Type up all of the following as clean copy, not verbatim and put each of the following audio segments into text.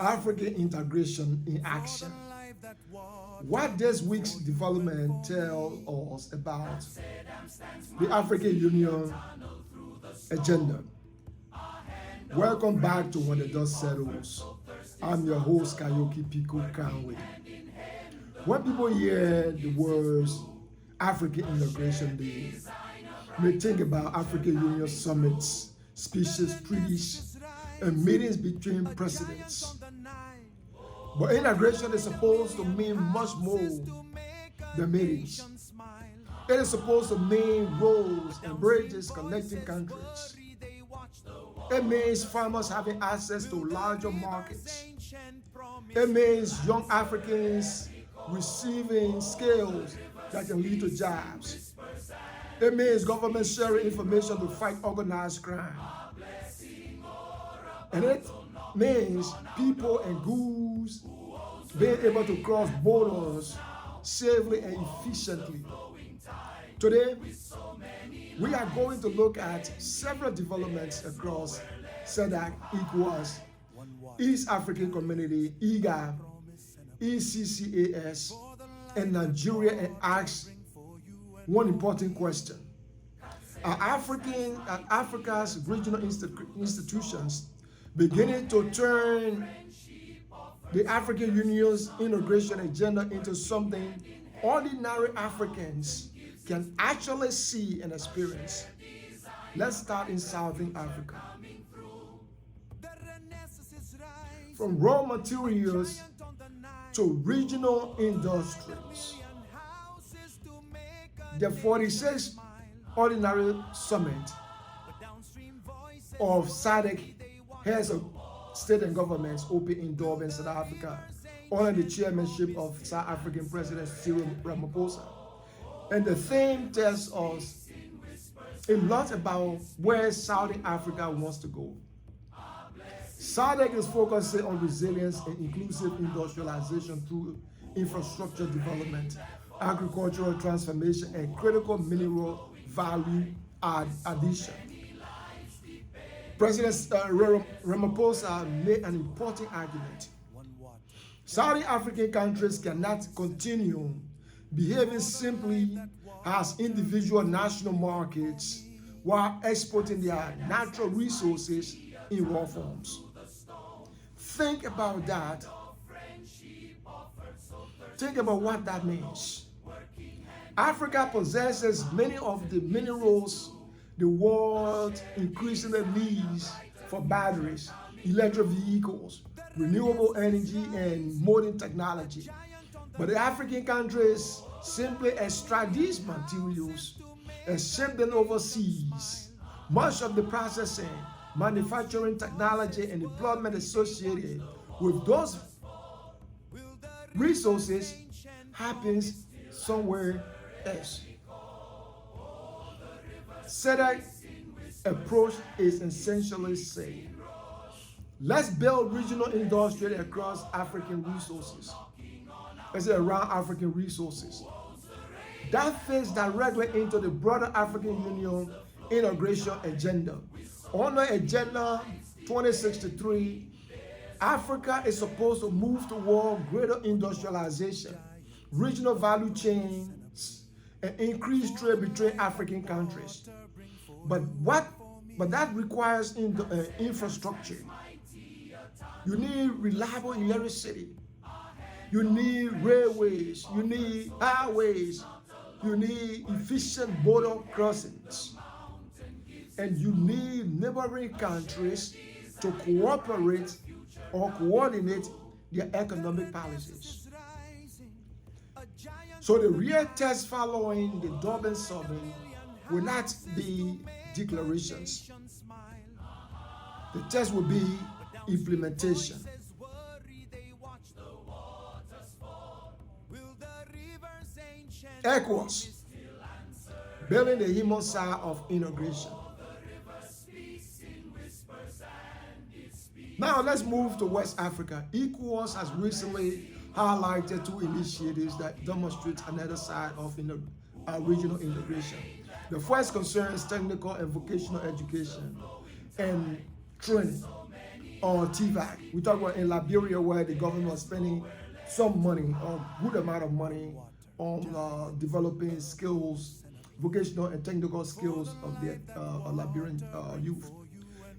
African integration in action. What this week's development tells us about the African Union agenda. Welcome back to When the Dust Settles. I'm your host, Karyokie Peeco Conway. When people hear the words African Integration, they may think about African Union summits, speeches, treaties, and meetings between presidents. But integration is supposed to mean much more than meetings. It is supposed to mean roads and bridges connecting countries. It means farmers having access to larger markets. It means young Africans receiving skills that can lead to jobs. It means government sharing information to fight organized crime. And it means people and goods being able to cross borders safely and efficiently. Today, we are going to look at several developments across SADC, ECOWAS, East African Community, EGAD, ECCAS, and Nigeria, and ask one important question. Are Africa's regional institutions beginning to turn the African Union's integration agenda into something ordinary Africans can actually see and experience? Let's start in Southern Africa. From raw materials to regional industries, the 46th Ordinary Summit of SADC heads of state and governments opened in Durban, South Africa, under the chairmanship of South African President Cyril Ramaphosa. And the theme tells us a lot about where Southern Africa wants to go. SADC is focusing on resilience and inclusive industrialization through infrastructure development, agricultural transformation, and critical mineral value addition. President Ramaphosa made an important argument. Southern African countries cannot continue behaving simply as individual national markets while exporting their natural resources in raw forms. Think about that. Think about what that means. Africa possesses many of the minerals the world increasingly needs for batteries, electric vehicles, renewable energy, and modern technology. But the African countries simply extract these materials and ship them overseas. Much of the processing, manufacturing technology, and deployment associated with those resources happens somewhere else. SADC approach is essentially saying, let's build regional industry across African resources. Let's say around African resources. That fits directly into the broader African Union integration agenda. On Agenda 2063, Africa is supposed to move toward greater industrialization, regional value chains, and increased trade between African countries. But that requires infrastructure. You need reliable electricity. You need railways. You need highways. You need efficient border crossings. And you need neighboring countries to cooperate or coordinate their economic policies. So the real test following the Durban Summit will not be declarations. The test will be implementation. ECOWAS, building the human side of integration. Now let's move to West Africa. ECOWAS has recently highlighted two initiatives that demonstrate another side of regional integration. The first concerns technical and vocational education and training. on TVAC. We talk about in Liberia where the government was spending some money, a good amount of money, on developing skills, vocational and technical skills of the Liberian youth.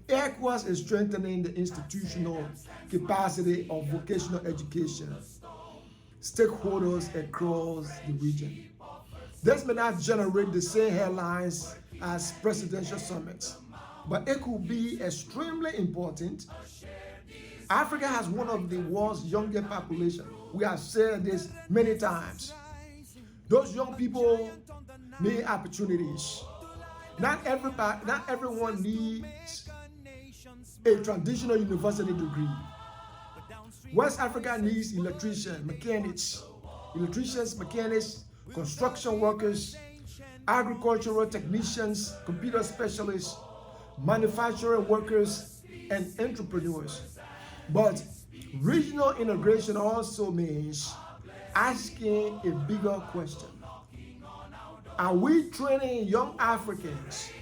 ECOWAS is strengthening the institutional capacity of vocational education stakeholders across the region. This may not generate the same headlines as presidential summits, but it could be extremely important. Africa has one of the world's youngest population. We have said this many times. Those young people need opportunities. Not everyone needs a traditional university degree. West Africa needs electricians, mechanics, construction workers, agricultural technicians, computer specialists, manufacturing workers, and entrepreneurs. But regional integration also means asking a bigger question. Are we training young Africans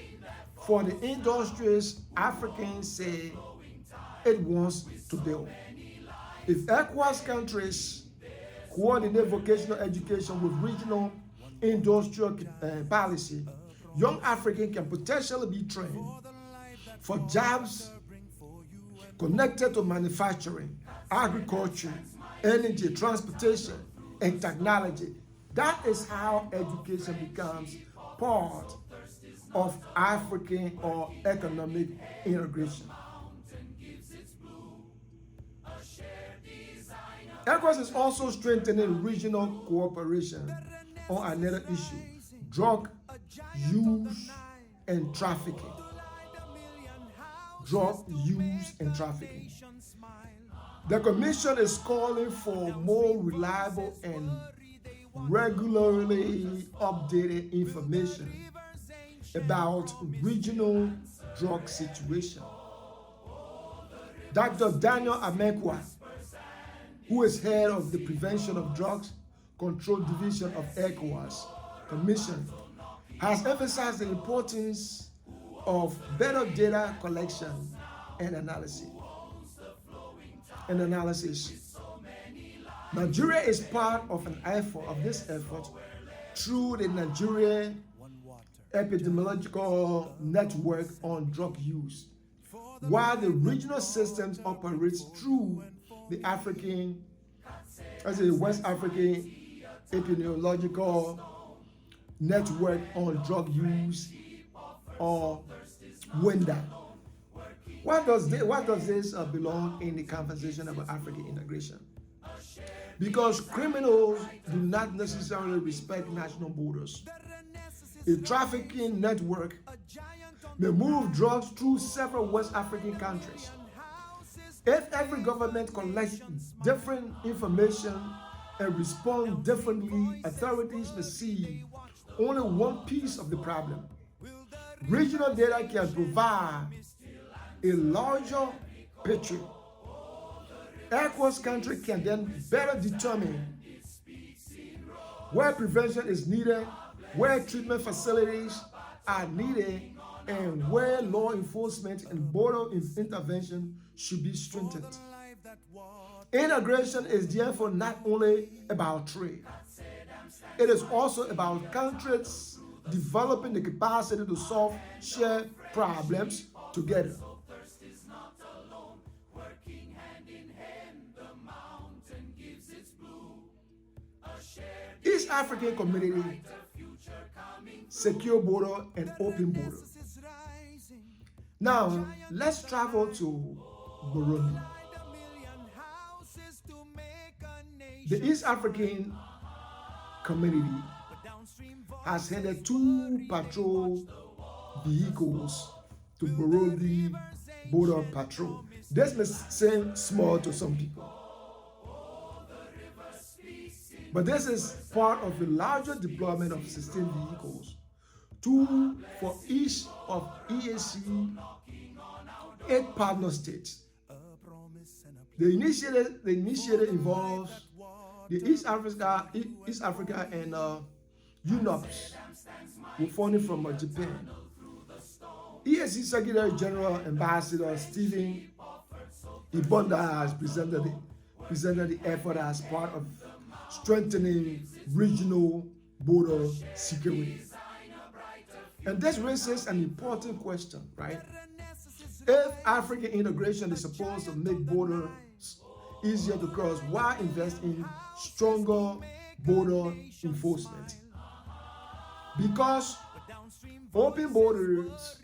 for the industries Africans say it wants to build? If ECOWAS countries coordinate vocational education with regional industrial policy, young Africans can potentially be trained for jobs connected to manufacturing, agriculture, energy, transportation, and technology. That is how education becomes part of African or economic integration. ECOWAS is also strengthening regional cooperation on another issue: drug use and trafficking. Drug use and trafficking. The Commission is calling for more reliable and regularly updated information about regional drug situation. Dr. Daniel Amekwa, who is head of the Prevention of Drugs Control Division of ECOWAS Commission, has emphasized the importance of better data collection and analysis. Nigeria is part of this effort through the Nigerian Epidemiological Network on Drug Use, while the regional systems operates through the West African Epidemiological Network on Drug Use, or WINDA. What does this belong in the conversation about African integration? Because criminals do not necessarily respect national borders. A trafficking network may move drugs through several West African countries. If every government collects different information and responds differently, authorities may see only one piece of the problem. Regional data can provide a larger picture. ECOWAS countries can then better determine where prevention is needed, where treatment facilities are needed, and where law enforcement and border intervention should be strengthened. Integration is therefore not only about trade. It is also about countries developing the capacity to solve shared problems together. East African Community, secure border and open border. Now, let's travel to Burundi. The East African Community has handed 2 patrol vehicles to Burundi border patrol. This may seem small to some people, but this is part of a larger deployment of 16 vehicles, 2 for each of EAC 8 partner states. The initiative involves the East Africa and UNOPS, with funding from Japan. EAC Secretary General Ambassador Stephen Ibonda has presented the effort as part of strengthening regional border security. And this raises an important question, right? If African integration is supposed to make borders easier to cross, why invest in stronger border enforcement? Because open borders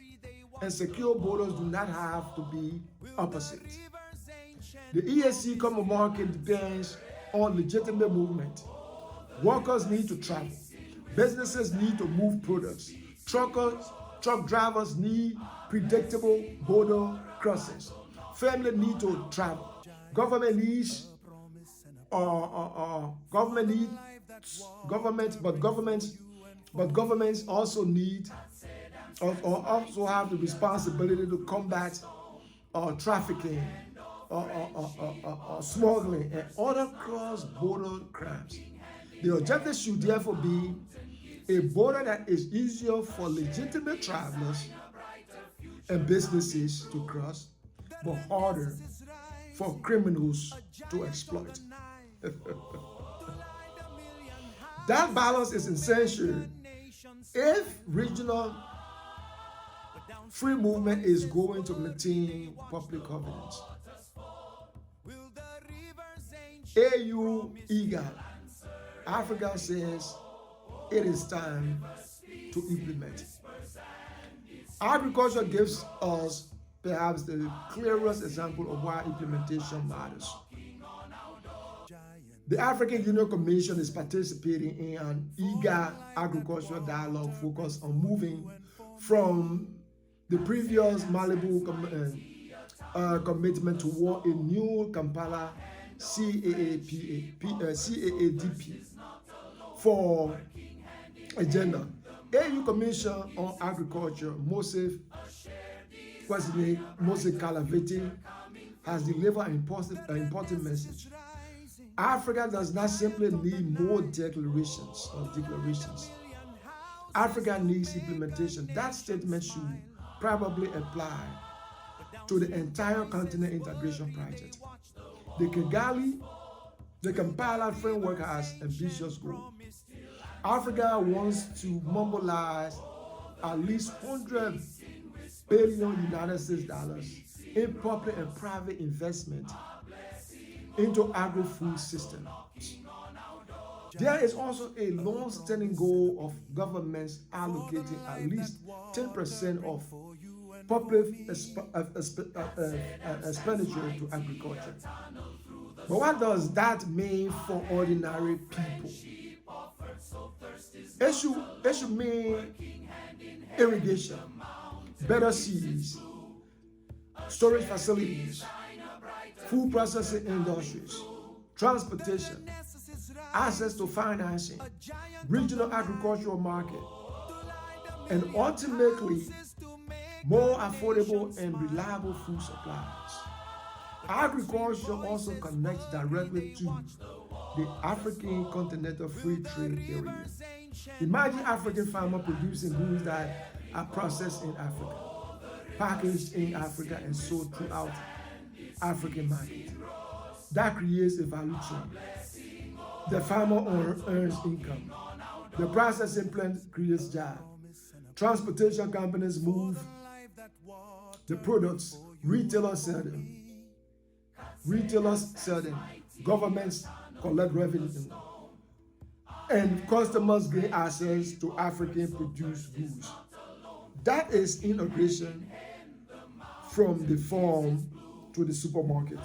and secure borders do not have to be opposite. The EAC common market depends on legitimate movement. Workers need to travel. Businesses need to move products. Truck drivers need predictable border crossings. Family need to travel. Government needs governments also need or also have the responsibility to combat trafficking or smuggling and other cross-border crimes. The objective should therefore be a border that is easier for legitimate travelers and businesses to cross, but harder for criminals to exploit. That balance is essential if regional free movement is going to maintain public confidence. AU IGAD, Africa says it is time to implement. Agriculture gives us perhaps the clearest example of why implementation matters. The African Union Commission is participating in an IGAD agricultural dialogue focused on moving from the previous Malibu commitment toward a new Kampala CAADP for agenda. AU Commission on Agriculture, President Moses Calavete, has delivered an important message. Africa does not simply need more declarations. Africa needs implementation. That statement should probably apply to the entire continent integration project. The Kampala framework has ambitious goals. Africa wants to mobilize at least $100 billion United States dollars in public and private investment into agri-food systems. There is also a long-standing goal of governments allocating at least 10% of public expenditure to agriculture. But what does that mean for ordinary people? It should mean irrigation, better seeds, storage facilities, food processing industries, transportation, access to financing, regional agricultural market, and ultimately more affordable and reliable food supplies. Agriculture also connects directly to the African Continental Free Trade Area. Imagine African farmers producing goods that are processed in Africa, packaged in Africa, and sold throughout African market. That creates a value chain. The farmer earns income. The processing plant creates jobs. Transportation companies move the products. Retailers sell them. Governments collect revenue. And customers gain access to African produced goods. That is integration from the farm to the supermarket.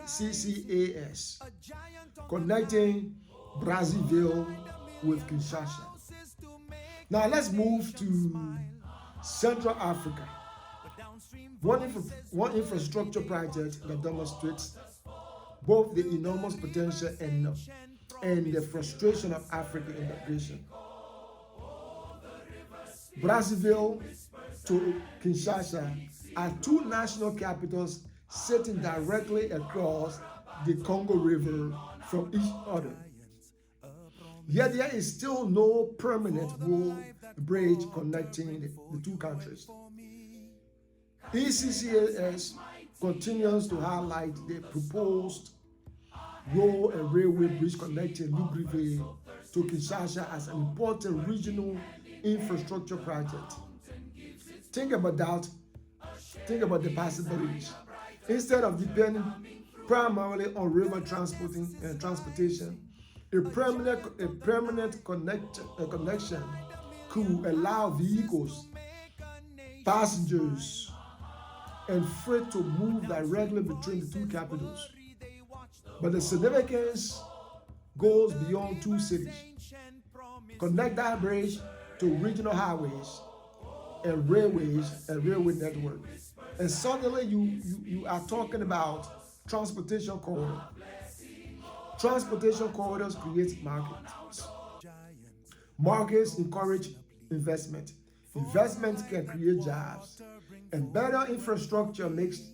ECCAS, connecting Brazzaville with Kinshasa. Now let's move to Central Africa. One infrastructure project that demonstrates both the enormous potential and the frustration of African integration. Brazzaville to Kinshasa are two national capitals sitting directly across the Congo River from each other. Yet there is still no permanent wall bridge connecting the two countries. ECCAS continues to highlight the proposed road and railway bridge connecting Brazzaville to Kinshasa as an important regional infrastructure project. Think about that. Think about the possibilities. Instead of depending primarily on river transportation, a permanent connection could allow vehicles, passengers, and freight to move directly between the two capitals. But the significance goes beyond two cities. Connect that bridge to regional highways and railways and railway network. And suddenly you are talking about transportation corridors. Transportation corridors create markets. Markets encourage investment. Investment can create jobs. And better infrastructure makes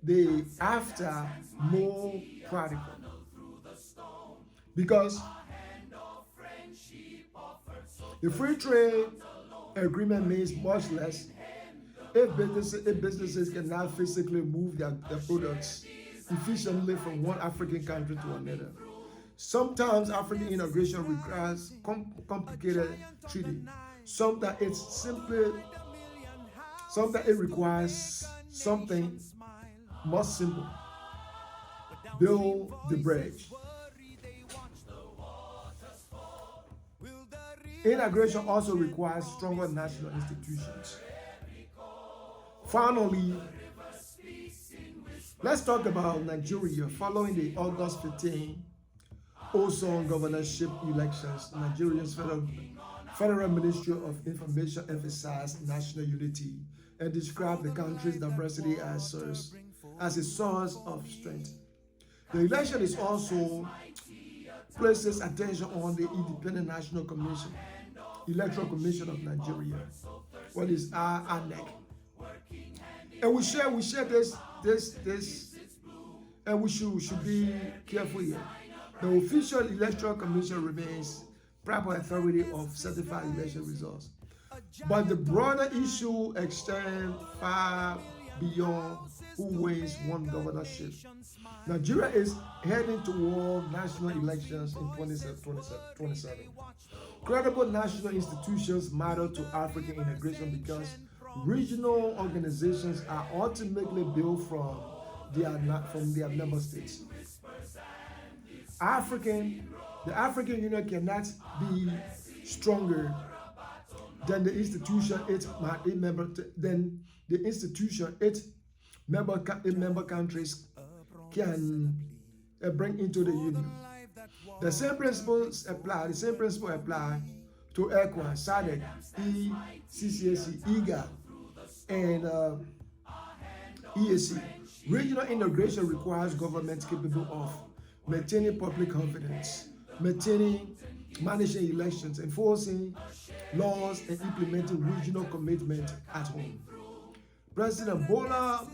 the after more practical. Because the free trade agreement means much less if businesses cannot physically move their products efficiently from one African country to another. Sometimes African integration requires complicated treaty. Sometimes it requires something more simple. Build the bridge. Integration also requires stronger national institutions. Finally, let's talk about Nigeria. Following the August 15 Oson governorship elections, Nigeria's Federal Ministry of Information emphasized national unity and described the country's diversity as a source of strength. The election is also places attention on the Independent National Commission, Electoral Commission of Nigeria, what is INEC. And we share this, and we should be careful here. The official Electoral Commission remains proper authority of certified election results. But the broader issue extends far beyond who wins one governorship. Nigeria is heading toward national elections in 2027. Credible national institutions matter to African integration because regional organizations are ultimately built from their member states. The African Union cannot be stronger than the institution its member countries can bring into the union. The same principles apply to ECOWAS, SADC, ECCAS, EGAD, and EAC. Regional integration requires governments capable of maintaining public confidence, managing elections, enforcing laws, and implementing regional commitment at home. President Bola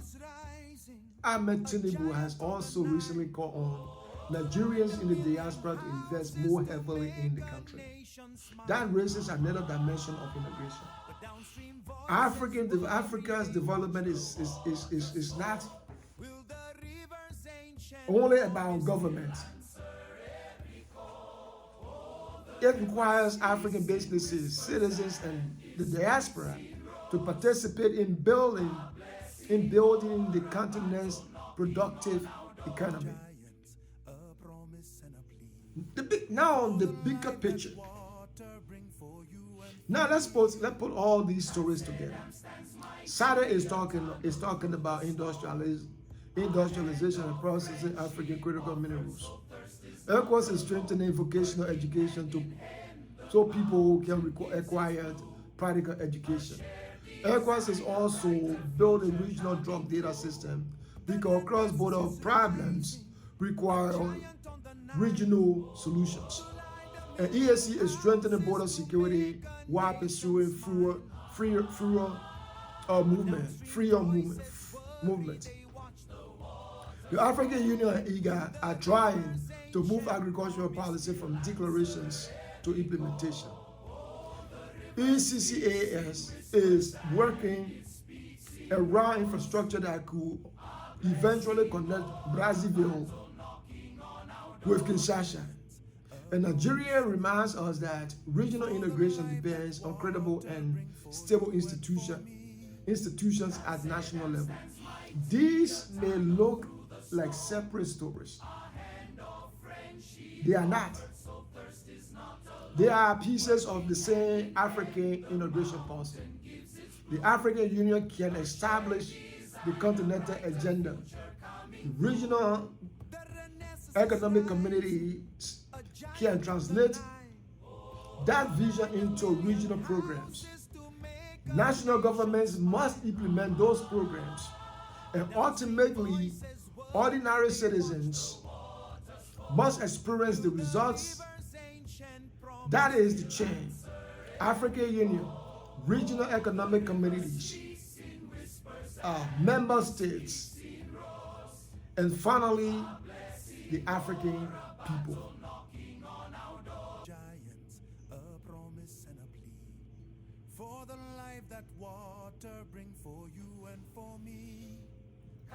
Ahmed Tinubu has also recently called on Nigerians in the diaspora to invest more heavily in the country. That raises another dimension of integration. Africa's development is not only about government. It requires African businesses, citizens, and the diaspora to participate in building the continent's productive economy. Now the bigger picture. Now let's put all these stories together. SADC is talking about industrialization and processing African critical minerals. ECOWAS is strengthening vocational education so people can acquire practical education. ECOWAS is also building regional drug data system because cross-border problems require regional solutions. And EAC is strengthening border security while pursuing freer movement. The African Union and IGAD are trying to move agricultural policy from declarations to implementation. ECCAS is working around infrastructure that could eventually connect Brazzaville with Kinshasa. And Nigeria reminds us that regional integration depends on credible and stable institutions at national level. These may look like separate stories. They are not. They are pieces of the same African integration puzzle. The African Union can establish the continental agenda. The regional economic communities can translate that vision into regional programs. National governments must implement those programs, and ultimately, ordinary citizens must experience the results. That is the change. African Union, regional economic communities, member states, and finally, the African people.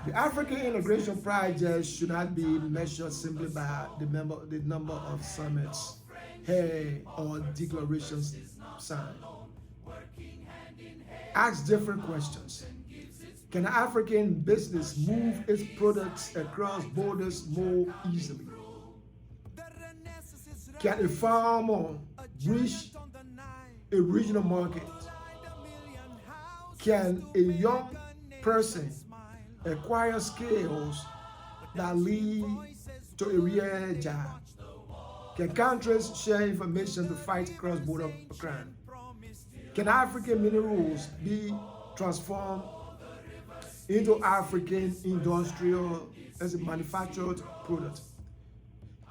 The African integration project should not be measured simply by the number of summits held or declarations signed. Ask different questions. Can African business move its products across borders more easily? Can a farmer reach a regional market? Can a young person acquire skills that lead to a real job? Can countries share information to fight cross-border crime? Can African minerals be transformed into African industrial as a manufactured product?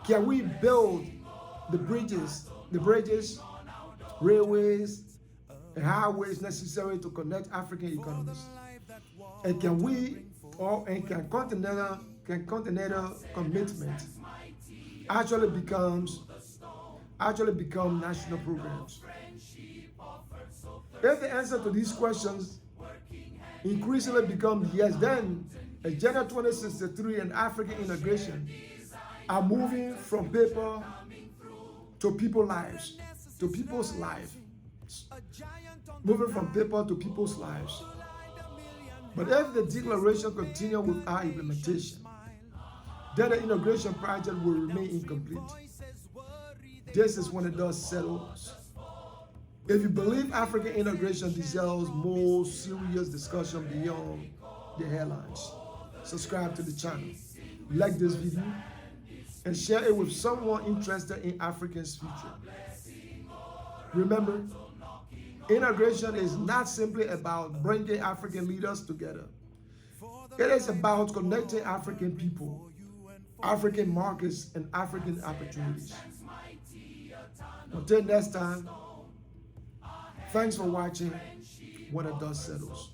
Can we build the bridges, railways, and highways necessary to connect African economies? And can continental commitment actually become national programs? If the answer to these questions increasingly becomes yes, then Agenda 2063 and African integration are moving from paper to people's lives, moving from paper to people's lives. But if the declaration continues without implementation, then the integration project will remain incomplete. This is when the dust settles. If you believe African integration deserves more serious discussion beyond the headlines, subscribe to the channel, like this video, and share it with someone interested in Africa's future. Remember, integration is not simply about bringing African leaders together. It is about connecting African people, African markets, and African opportunities. Until next time, thanks for watching When the Dust Settles.